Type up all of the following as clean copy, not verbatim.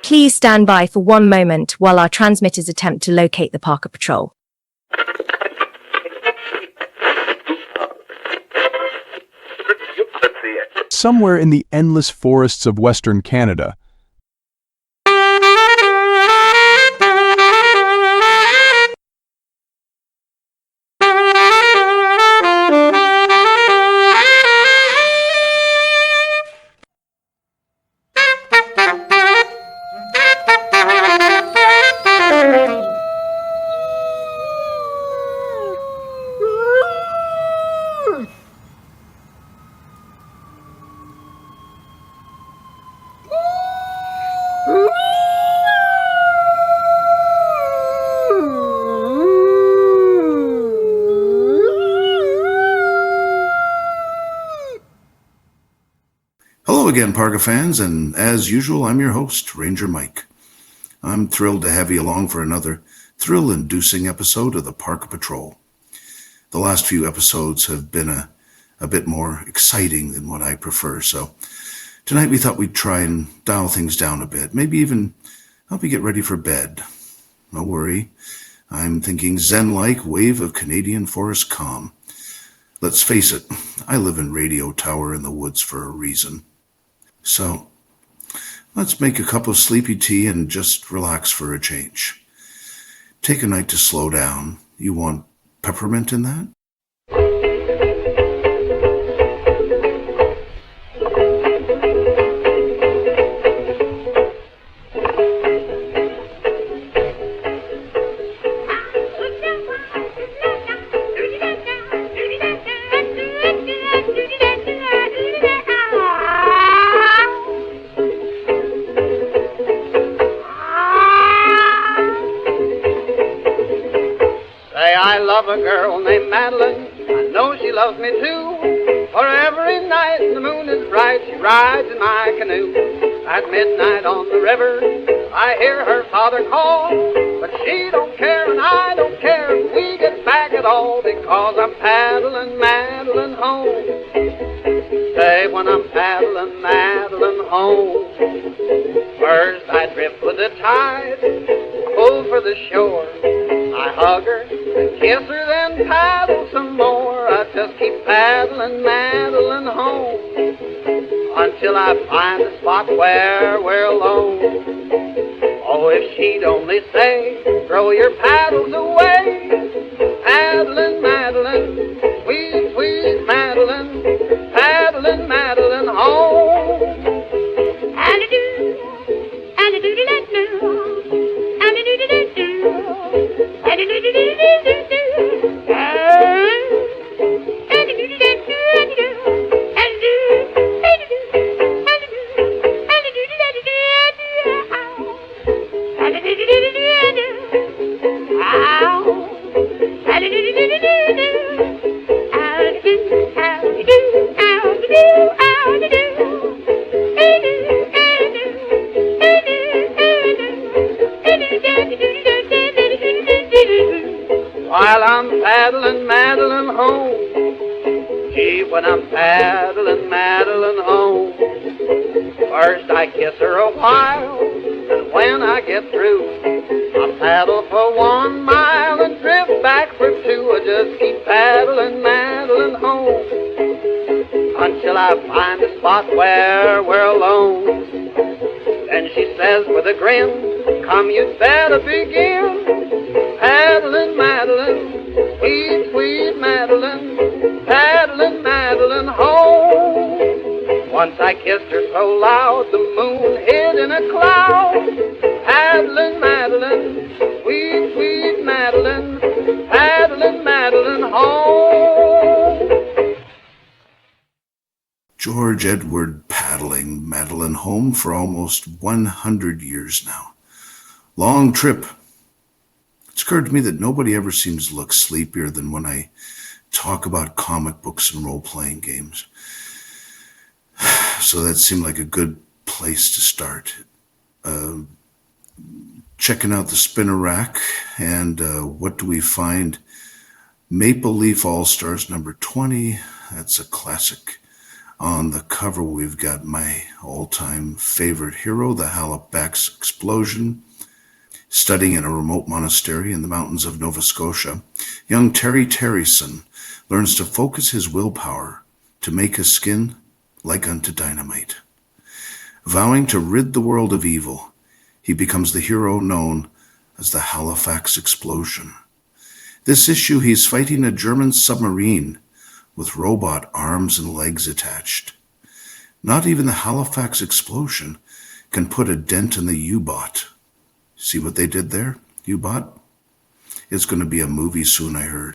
Please stand by for one moment while our transmitters attempt to locate the Parka Patrol. Somewhere in the endless forests of Western Canada, Hello again, Parka fans, and as usual, I'm your host, Ranger Mike. I'm thrilled to have you along for another thrill-inducing episode of the Parka Patrol. The last few episodes have been a bit more exciting than what I prefer, so tonight we thought we'd try and dial things down a bit, maybe even help you get ready for bed. No worry, I'm thinking zen-like wave of Canadian forest calm. Let's face it, I live in Radio Tower in the woods for a reason. So, let's make a cup of sleepy tea and just relax for a change. Take a night to slow down. You want peppermint in that? I love a girl named Madeline, I know she loves me too. For every night the moon is bright, she rides in my canoe. At midnight on the river, I hear her father call. But she don't care and I don't care if we get back at all, because I'm paddling Madeline home. Say when I'm paddling Madeline home. First I drift with the tide, pull for the shore. I hug her and kiss her, then paddle some more. I just keep paddling Madeline home until I find a spot where we're alone. Oh, if she'd only say, throw your paddles away. Paddling Madeline, sweet, sweet Madeline, paddling Madeline home. Hallelujah, hallelujah. While I'm paddling Madeline home, gee, when I'm paddling Madeline home, first I kiss her a while, and when I get through, I paddle for 1 mile and drift back for 2. I just keep paddling Madeline home until I find a spot where we're alone. Then she says with a grin, come, you'd better begin. Paddling Madeline, sweet, sweet Madeline, paddling Madeline home. Once I kissed her so loud, the moon hid in a cloud. Paddling Madeline, sweet, sweet Madeline, paddling Madeline home. George Edward paddling Madeline home for almost 100 years now. Long trip. It's occurred to me that nobody ever seems to look sleepier than when I talk about comic books and role-playing games. So that seemed like a good place to start. Checking out the spinner rack, and what do we find? Maple Leaf All-Stars number 20. That's a classic. On the cover, we've got my all-time favorite hero, the Halifax Explosion. Studying in a remote monastery in the mountains of Nova Scotia, young Terry Terryson learns to focus his willpower to make his skin like unto dynamite. Vowing to rid the world of evil, he becomes the hero known as the Halifax Explosion. This issue, he's fighting a German submarine with robot arms and legs attached. Not even the Halifax Explosion can put a dent in the U-Bot. See what they did there, U-Bot? It's going to be a movie soon, I heard.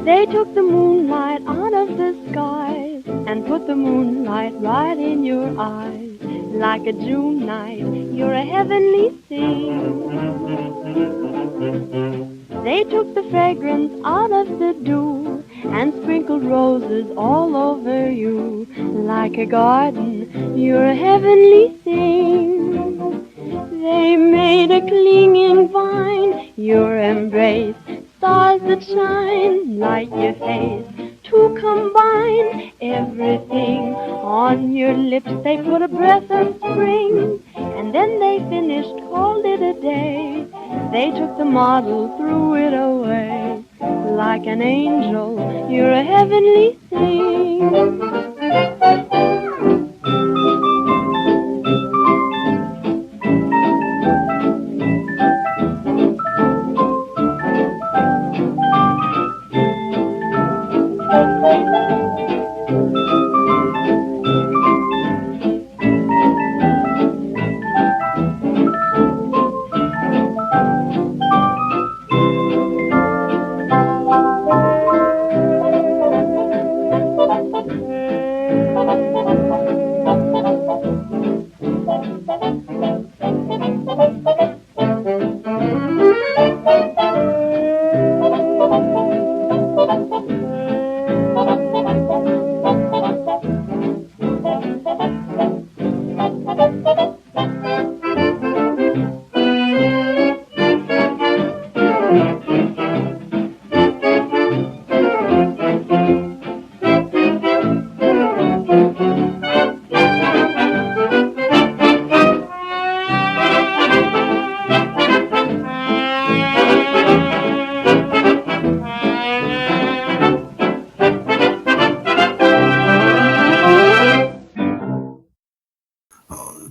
They took the moonlight out of the skies and put the moonlight right in your eyes. Like a June night, you're a heavenly thing. They took the fragrance out of the dew and sprinkled roses all over you. Like a garden, you're a heavenly thing. They made a clinging vine, your embrace, stars that shine, light your face, to combine everything. On your lips they put a breath of spring, and then they finished, called it a day. They took the model, threw it away. Like an angel, you're a heavenly thing.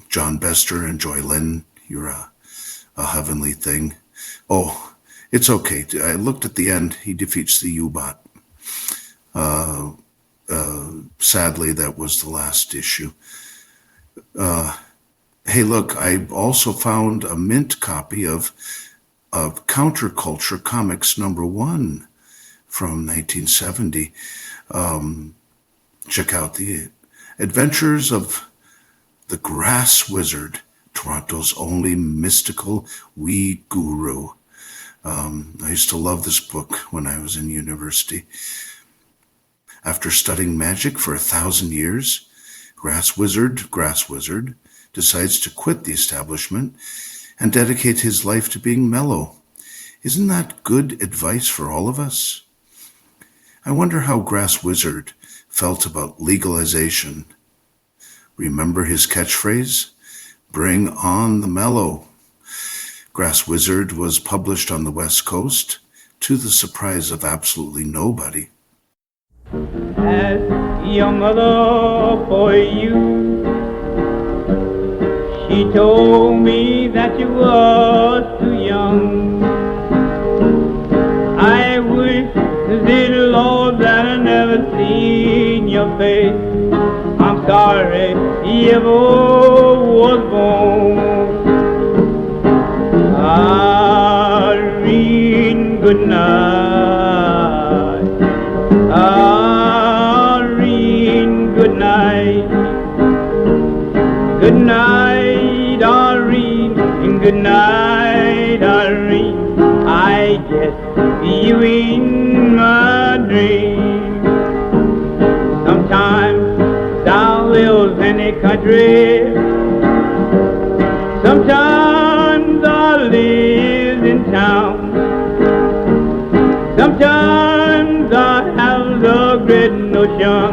John Bester and Joy Lynn, you're a heavenly thing. Oh, it's okay. I looked at the end. He defeats the U-Bot. Sadly, that was the last issue. Hey, look, I also found a mint copy of Counterculture Comics #1 from 1970. Check out the Adventures of the Grass Wizard, Toronto's only mystical wee guru. I used to love this book when I was in university. After studying magic for 1,000 years, Grass Wizard, decides to quit the establishment and dedicate his life to being mellow. Isn't that good advice for all of us? I wonder how Grass Wizard felt about legalization. Remember his catchphrase? Bring on the mellow. Grass Wizard was published on the West Coast, to the surprise of absolutely nobody. As young a love for you, she She told me that you was too young. I wish, dear Lord, that I never seen your face. I'm sorry you ever was born. Irene, good night. Irene, good night. Good night, Irene, and good night, Irene. I guess you in my dream. Sometimes I live in a country. Sometimes I live in town. Sometimes I have the great notion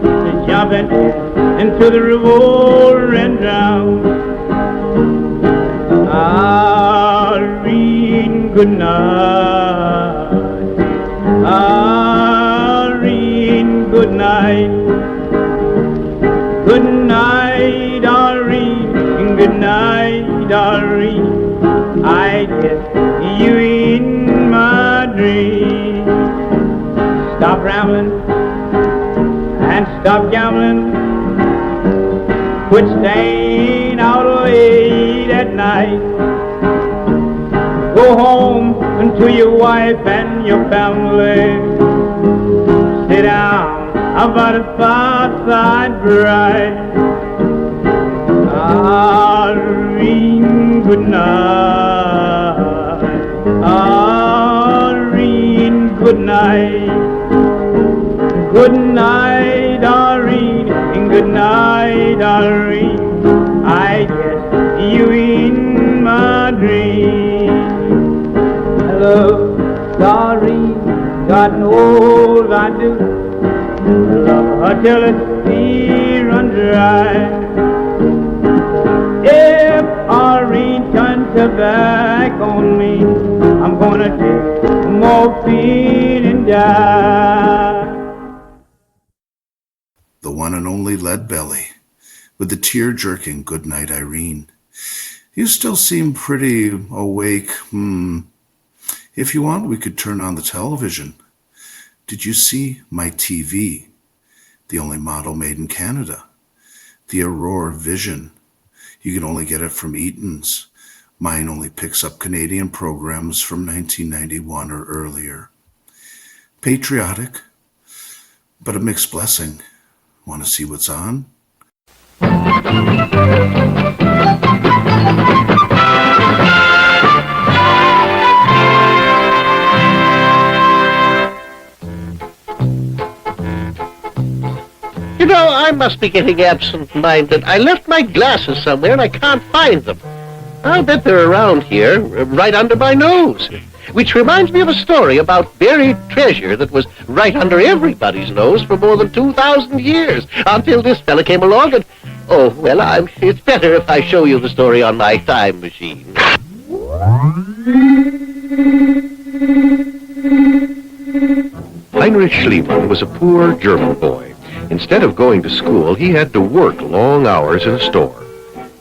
to jump into the river and drown. Irene, good night. Irene, good night. Good night, Irene. Good night, Irene. I guess you in my dream. Stop rambling and stop gambling. Quit staying out late at night. Go home to your wife and your family. Sit down by the fireside bright. Irene, good night. Irene, good night. Good night, Irene, and good night, Irene. I guess you in my dream. Hello, Irene, God knows I do. Love her till the sea runs dry. If Irene turns her back on me, I'm gonna take morphine and die. The one and only Lead Belly, with the tear-jerking "Good Night, Irene." You still seem pretty awake. If you want, we could turn on the television. Did you see my TV? The only model made in Canada. The Aurora Vision. You can only get it from Eaton's. Mine only picks up Canadian programs from 1991 or earlier. Patriotic, but a mixed blessing. Want to see what's on? You know, I must be getting absent-minded. I left my glasses somewhere and I can't find them. I'll bet they're around here, right under my nose. Which reminds me of a story about buried treasure that was right under everybody's nose for more than 2,000 years, until this fella came along and... Oh, well, it's better if I show you the story on my time machine. Heinrich Schliemann was a poor German boy. Instead of going to school, he had to work long hours in a store.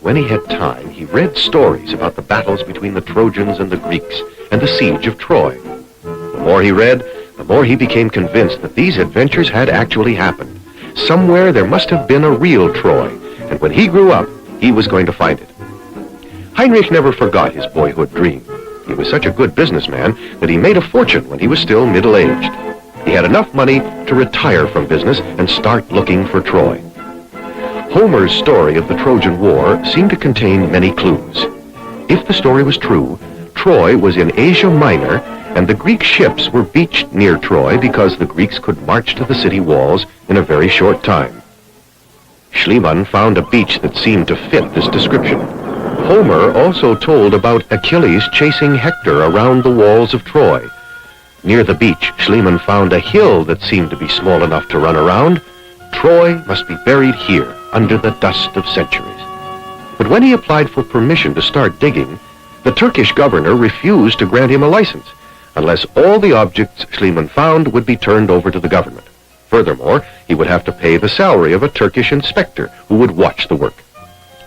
When he had time, he read stories about the battles between the Trojans and the Greeks and the siege of Troy. The more he read, the more he became convinced that these adventures had actually happened. Somewhere there must have been a real Troy, and when he grew up, he was going to find it. Heinrich never forgot his boyhood dream. He was such a good businessman that he made a fortune when he was still middle-aged. He had enough money to retire from business and start looking for Troy. Homer's story of the Trojan War seemed to contain many clues. If the story was true, Troy was in Asia Minor, and the Greek ships were beached near Troy because the Greeks could march to the city walls in a very short time. Schliemann found a beach that seemed to fit this description. Homer also told about Achilles chasing Hector around the walls of Troy. Near the beach, Schliemann found a hill that seemed to be small enough to run around. Troy must be buried here, under the dust of centuries. But when he applied for permission to start digging, the Turkish governor refused to grant him a license, unless all the objects Schliemann found would be turned over to the government. Furthermore, he would have to pay the salary of a Turkish inspector who would watch the work.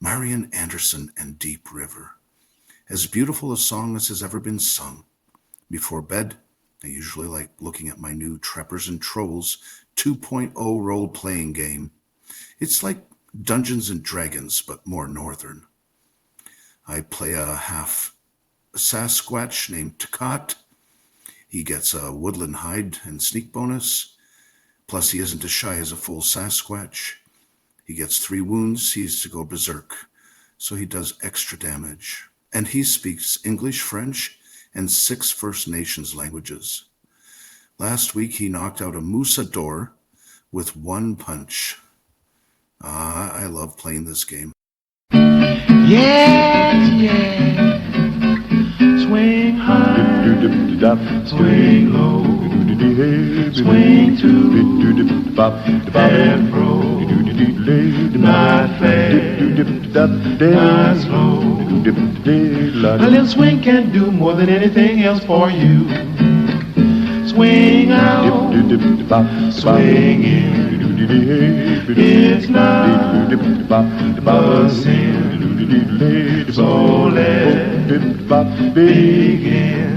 Marian Anderson and Deep River. As beautiful a song as has ever been sung. Before bed, I usually like looking at my new Treppers and Trolls 2.0 role-playing game. It's like Dungeons and Dragons, but more northern. I play a half Sasquatch named Takat. He gets a woodland hide and sneak bonus. Plus, he isn't as shy as a full Sasquatch. He gets 3 wounds, he's to go berserk, so he does extra damage. And he speaks English, French, and 6 First Nations languages. Last week, he knocked out a Moosador with 1 punch. I love playing this game. Yes, yes. Swing high, swing low, swing to and fro. Not fast, not slow. A little swing can do more than anything else for you. Swing out, swing in. It's not a sin, so let's begin.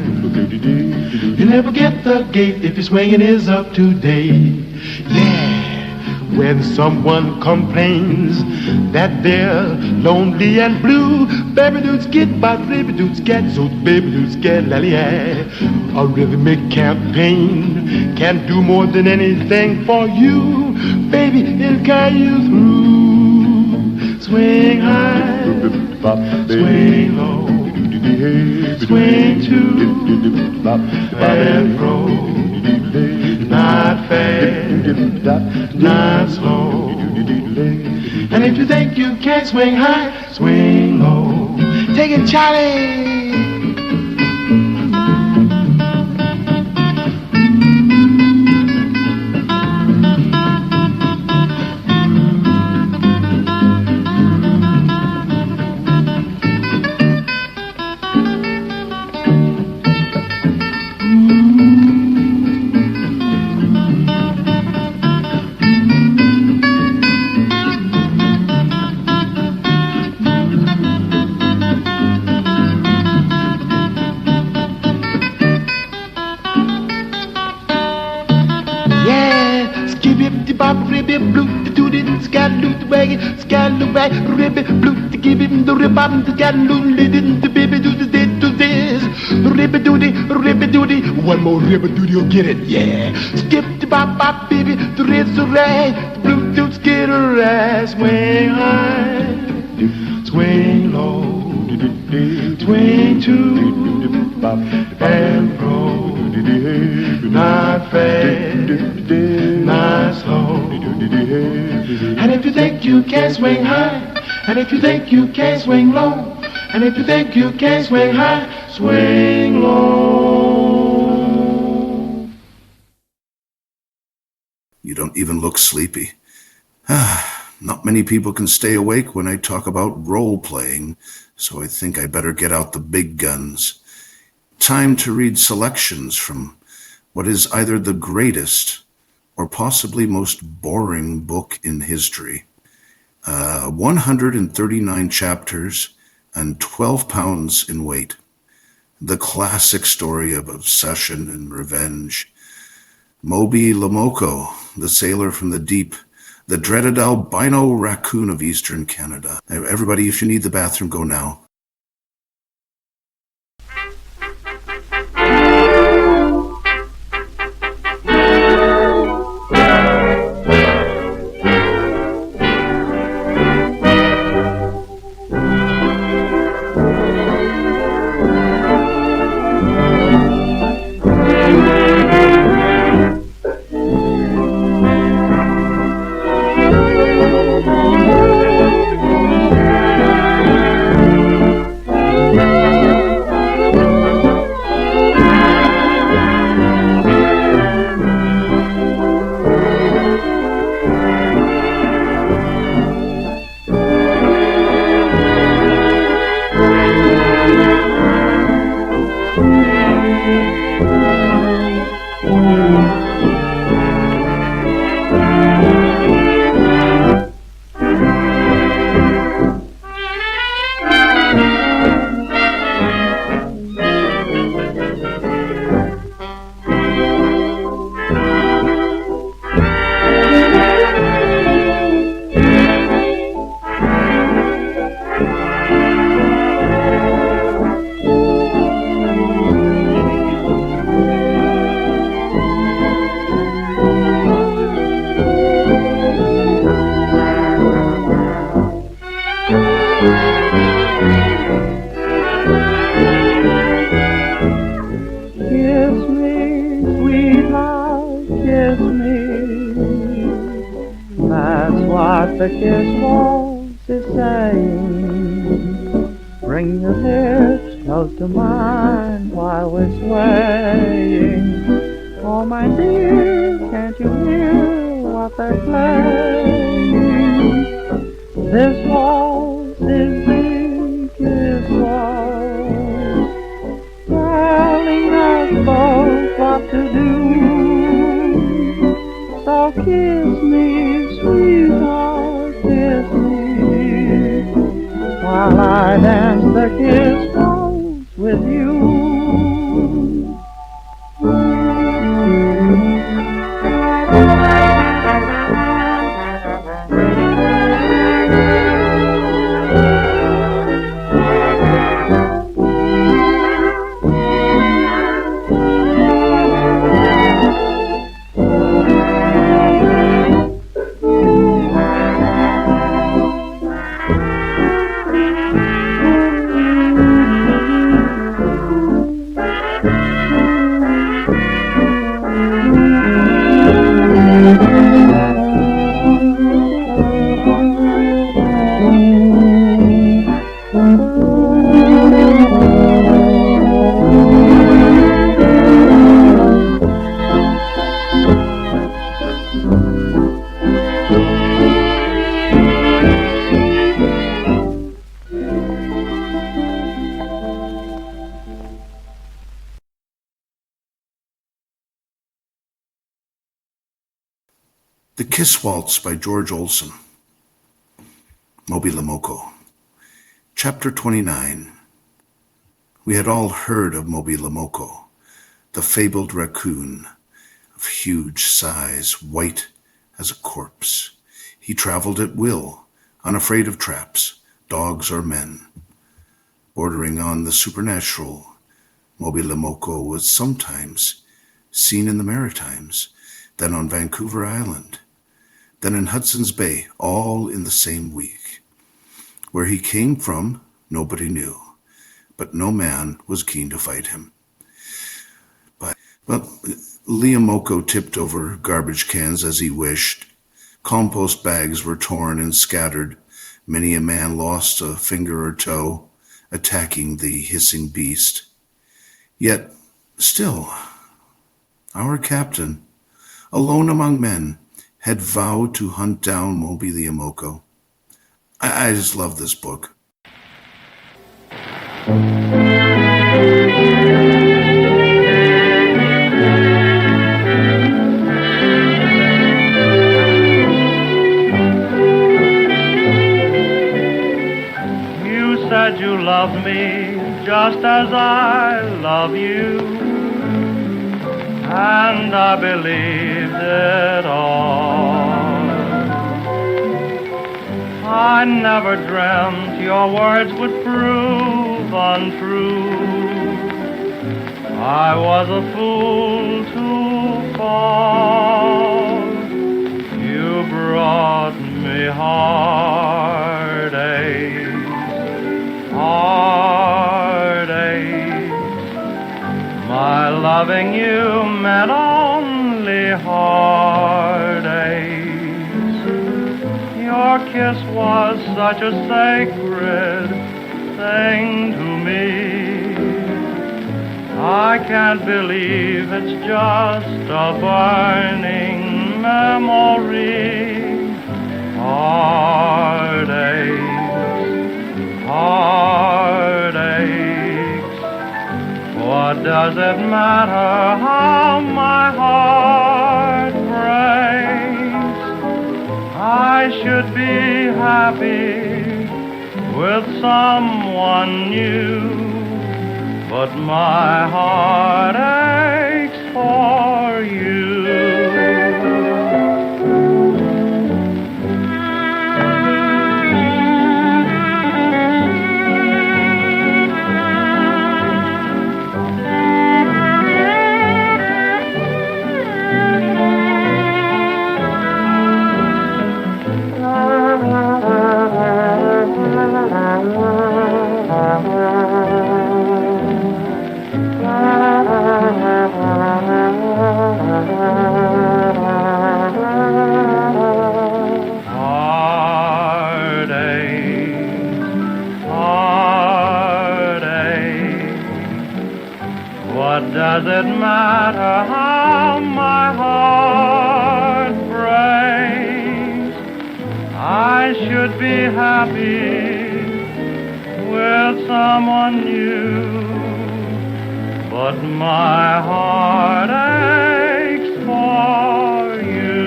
You never get the gate if your swinging is up to date. Yeah. When someone complains that they're lonely and blue, baby dudes get by, baby dudes get, so baby dudes get lally. A rhythmic campaign can do more than anything for you. Baby, it'll carry you through. Swing high, swing low, swing to and fro. Not fast, not slow. And if you think you can't swing high, swing low. Take it, Charlie. Ribby blue to give him the ribbon to get looney didn't the baby do the did to this. Ribby doody, one more ribby doody, you'll get it, yeah. Skip the bop bop baby, the red's a rag, the blue dudes get a rag. Swing high, swing low, swing to and fro. Not fast, not slow. And if you think you can't swing high, and if you think you can't swing low, and if you think you can't swing high, swing low. You don't even look sleepy. Not many people can stay awake when I talk about role-playing, so I think I better get out the big guns. Time to read selections from what is either the greatest or possibly most boring book in history. 139 chapters, and 12 pounds in weight. The classic story of obsession and revenge. Moby Moko, the sailor from the deep, the dreaded albino raccoon of eastern Canada. Everybody, if you need the bathroom, go now. The kiss waltz is saying, bring your lips close to mine while we're swaying. Oh my dear, can't you hear what they're playing? This waltz is the kiss waltz, telling us both what to do. So kiss me, sweetheart, kiss me, while I dance the kiss waltz with you. The Kiss Waltz by George Olson. Moby Moko. Chapter 29. We had all heard of Moby Moko, the fabled raccoon of huge size, white as a corpse. He traveled at will, unafraid of traps, dogs or men. Bordering on the supernatural, Moby Moko was sometimes seen in the Maritimes, then on Vancouver Island, then in Hudson's Bay, all in the same week. Where he came from, nobody knew, but no man was keen to fight him. But Liam Moko tipped over garbage cans as he wished. Compost bags were torn and scattered. Many a man lost a finger or toe, attacking the hissing beast. Yet, still, our captain, alone among men, had vowed to hunt down Moby Moko. I just love this book. You said you loved me just as I love you, and I believed it all. I never dreamt your words would prove untrue. I was a fool to fall. You brought me heartaches, heartaches. My loving you meant only heartaches. Your kiss was such a sacred thing to me. I can't believe it's just a burning memory. Heartaches, heartaches. What does it matter how my heart breaks? I should be happy with someone new, but my heart aches for you. Does it matter how my heart breaks? I should be happy with someone new, but my heart aches for you.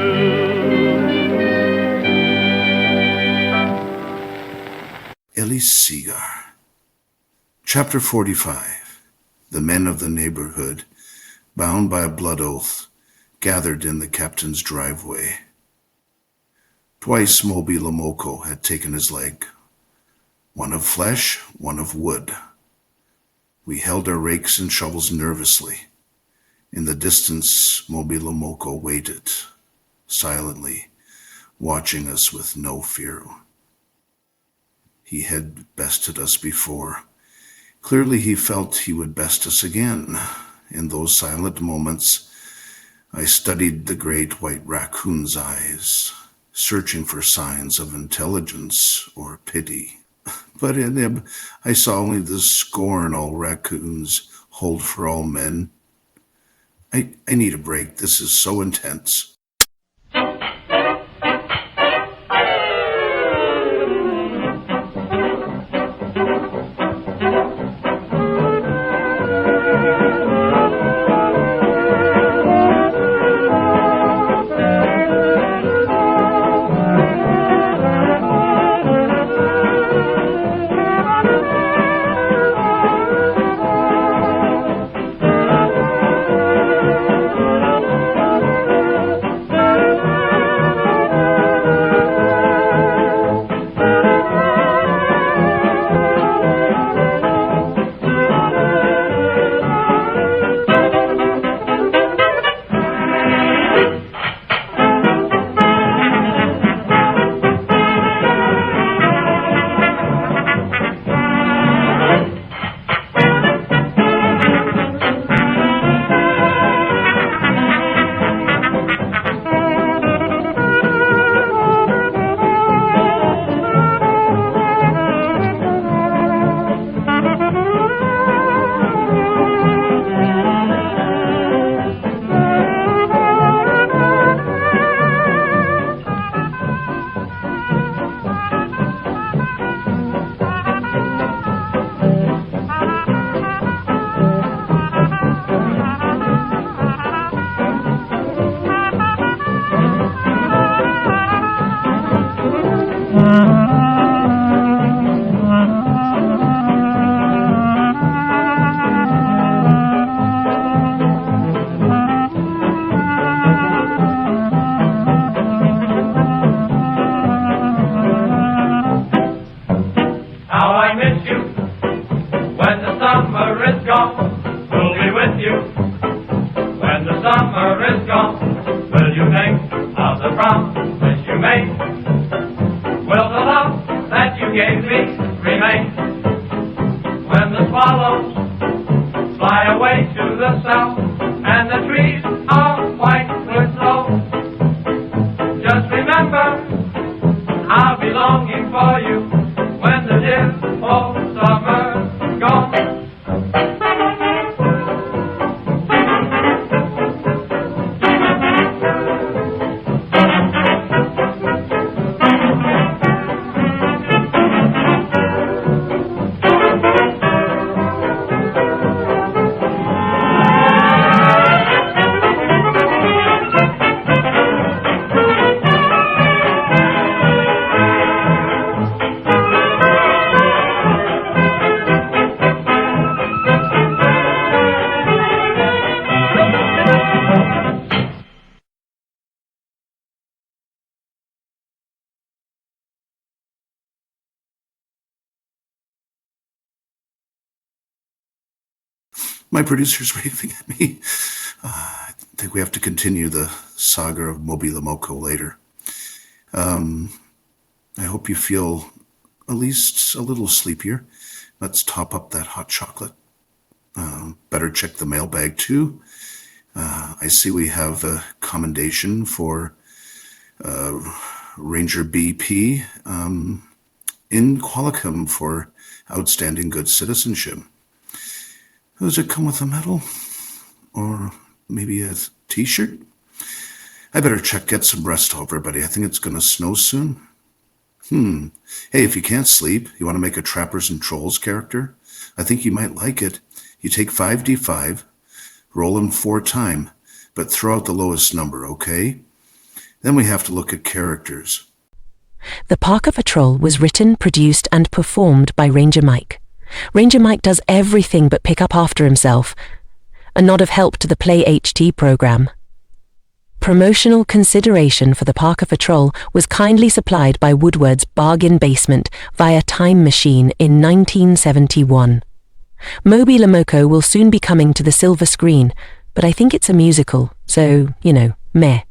Elise Segar. Chapter 45. The men of the neighborhood, bound by a blood oath, gathered in the captain's driveway. Twice Moby Moko had taken his leg, one of flesh, one of wood. We held our rakes and shovels nervously. In the distance, Moby Moko waited, silently, watching us with no fear. He had bested us before. Clearly he felt he would best us again. In those silent moments, I studied the great white raccoon's eyes, searching for signs of intelligence or pity. But in them, I saw only the scorn all raccoons hold for all men. I need a break. This is so intense. When the summer is gone, we'll be with you. When the summer is gone, will you think of the promise you made? Will the love that you gave me remain? When the swallows fly away to the south and the trees are white with snow, just remember I'll be longing for you when the dear old summer's gone. My producer's waving at me. I think we have to continue the saga of Moby the Moko later. I hope you feel at least a little sleepier. Let's top up that hot chocolate. Better check the mailbag too. I see we have a commendation for Ranger BP in Qualicum for outstanding good citizenship. Does it come with a medal? Or maybe a t-shirt? I better get some rest, everybody. I think it's going to snow soon. Hey, if you can't sleep, you want to make a Trappers and Trolls character? I think you might like it. You take 5d5, roll them 4 times, but throw out the lowest number, okay? Then we have to look at characters. The Parka Patrol was written, produced, and performed by Ranger Mike. Ranger Mike does everything but pick up after himself. A nod of help to the Play HT program. Promotional consideration for the Parka Patrol was kindly supplied by Woodward's Bargain Basement via Time Machine in 1971. Moby the Moko will soon be coming to the silver screen, but I think it's a musical, so, meh.